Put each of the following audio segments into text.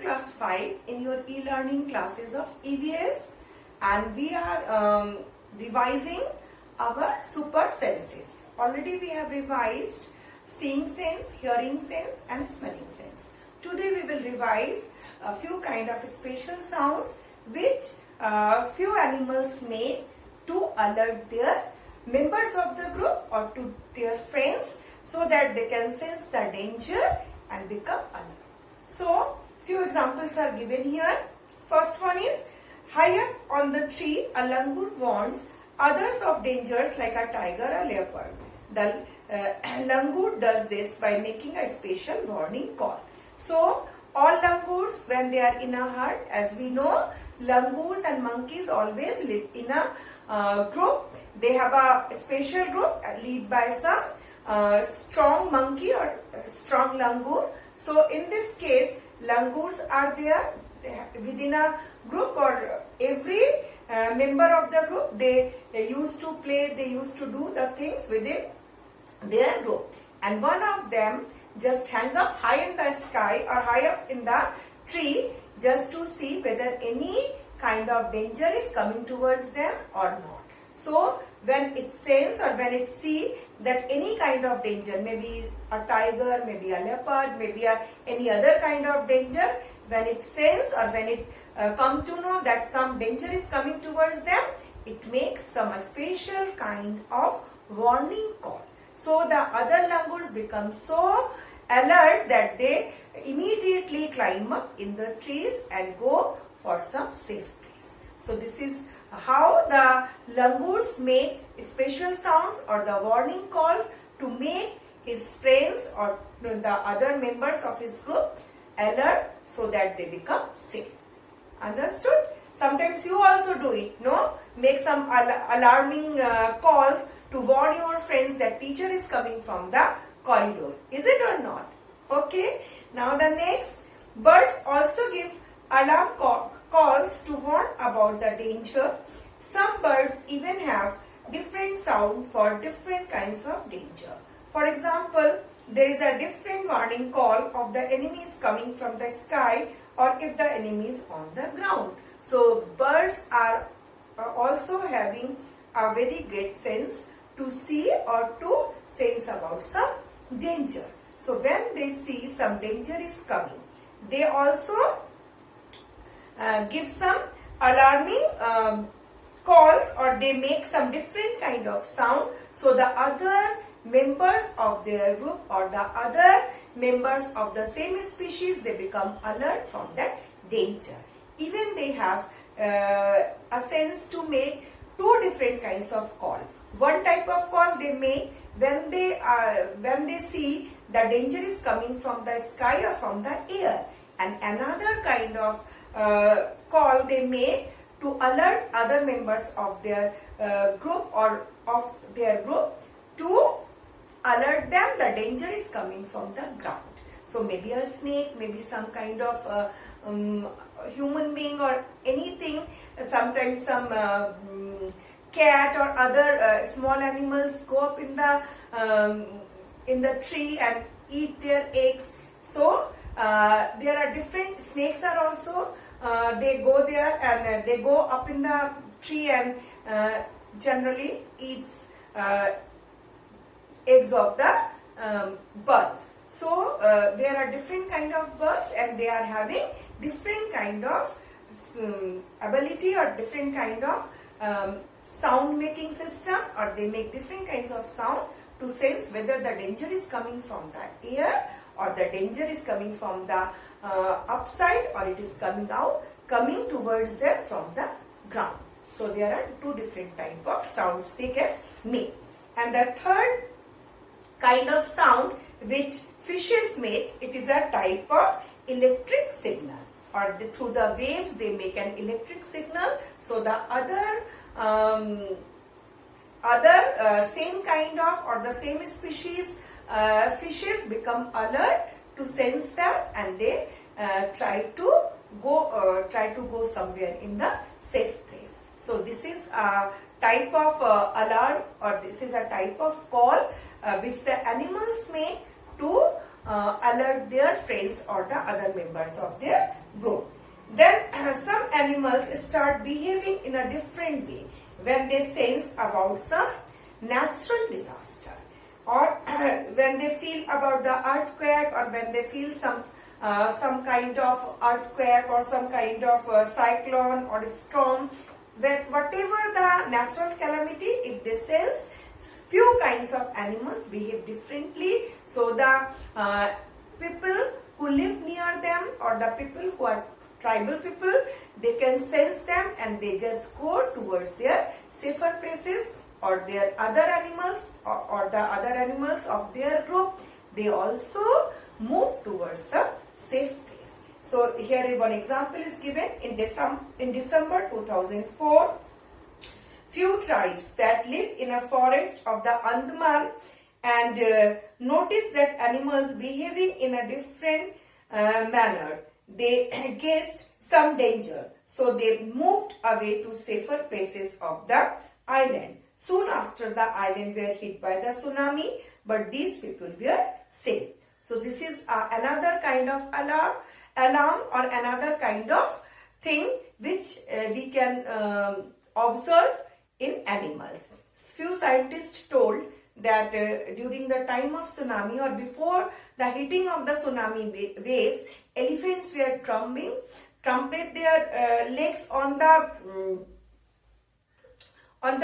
class 5 in your e-learning classes of EVS, and we are revising our super senses. Already we have revised seeing sense, hearing sense and smelling sense. Today we will revise a few kind of special sounds which few animals make to alert their members of the group or to their friends so that they can sense the danger and become alert. So, few examples are given here. First one is, high up on the tree, a langur warns others of dangers like a tiger or leopard. The langur does this by making a special warning call. So, all langurs, when they are in a herd, as we know, langurs and monkeys always live in a group. They have a special group led by some strong monkey or strong langur. So in this case, langurs are there within a group, or every member of the group, they used to play, they used to do the things within their group. And one of them just hang up high in the sky or high up in the tree just to see whether any kind of danger is coming towards them or not. So when it senses or when it sees that any kind of danger, maybe a tiger, maybe a leopard, maybe any other kind of danger, when it senses or when it comes to know that some danger is coming towards them, it makes some special kind of warning call. So the other langurs become so alert that they immediately climb up in the trees and go for some safe place. So this is how the langurs make special sounds or the warning calls to make his friends or the other members of his group alert so that they become safe. Understood? Sometimes you also do it, no? Make some alarming calls to warn your friends that teacher is coming from the corridor. Is it or not? Okay. Now the next, birds also give alarm calls to warn about the danger. Some birds even have different sound for different kinds of danger. For example, there is a different warning call of the enemies coming from the sky or if the enemy is on the ground. So birds are also having a very great sense to see or to sense about some danger. So when they see some danger is coming, they also give some alarming calls or they make some different kind of sound so the other members of their group or the other members of the same species, they become alert from that danger. Even they have a sense to make two different kinds of call. One type of call they make when they see the danger is coming from the sky or from the air, and another kind of call they make to alert other members of their group or of their group to alert them the danger is coming from the ground. So maybe a snake, maybe some kind of human being or anything, sometimes some cat or other small animals go up in the tree and eat their eggs. So there are different snakes are also they go there and they go up in the tree and generally eats eggs of the birds. So there are different kind of birds and they are having different kind of ability or different kind of sound making system, or they make different kinds of sound to sense whether the danger is coming from the air or the danger is coming from the upside or it is coming towards them from the ground. So there are two different type of sounds they can make. And the third kind of sound which fishes make, it is a type of electric signal, or through the waves they make an electric signal. So the other same kind of or the same species fishes become alert to sense them and they try to go somewhere in the safe place. So this is a type of alarm or this is a type of call which the animals make to alert their friends or the other members of their group. Then some animals start behaving in a different way when they sense about some natural disaster, or when they feel about the earthquake, or when they feel some kind of earthquake or some kind of cyclone or storm, that whatever the natural calamity, if they sense, few kinds of animals behave differently. So the people who live near them, or the people who are tribal people, they can sense them and they just go towards their safer places, or their other animals, or the other animals of their group, they also move towards a safe place. So here one example is given. In December 2004, few tribes that live in a forest of the Andaman and noticed that animals behaving in a different manner. They guessed some danger, so they moved away to safer places of the island. Soon after, the island were hit by the tsunami, but these people were safe. So this is another kind of alarm or another kind of thing which we can observe in animals. Few scientists told that during the time of tsunami, or before the hitting of the tsunami waves, elephants were trumpet their legs on the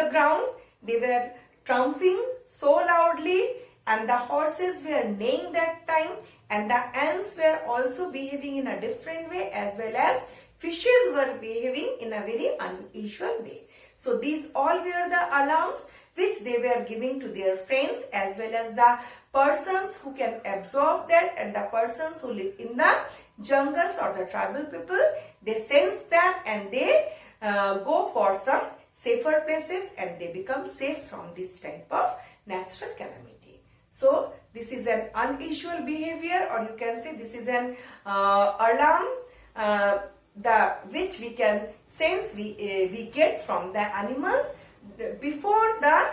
ground. They were trumping so loudly, and the horses were neighing that time, and the ants were also behaving in a different way, as well as fishes were behaving in a very unusual way. So these all were the alarms which they were giving to their friends, as well as the persons who can absorb that, and the persons who live in the jungles or the tribal people. They sense that and they go for some safer places, and they become safe from this type of natural calamity. So this is an unusual behavior, or you can say this is an alarm which we can sense, we get from the animals before the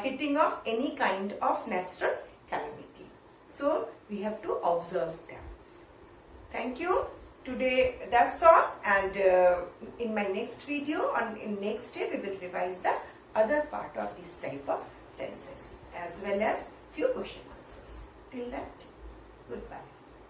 hitting of any kind of natural calamity. So we have to observe them. Thank you. Today that's all, and in my next video, in next day, we will revise the other part of this type of senses, as well as few question answers. Till that, goodbye.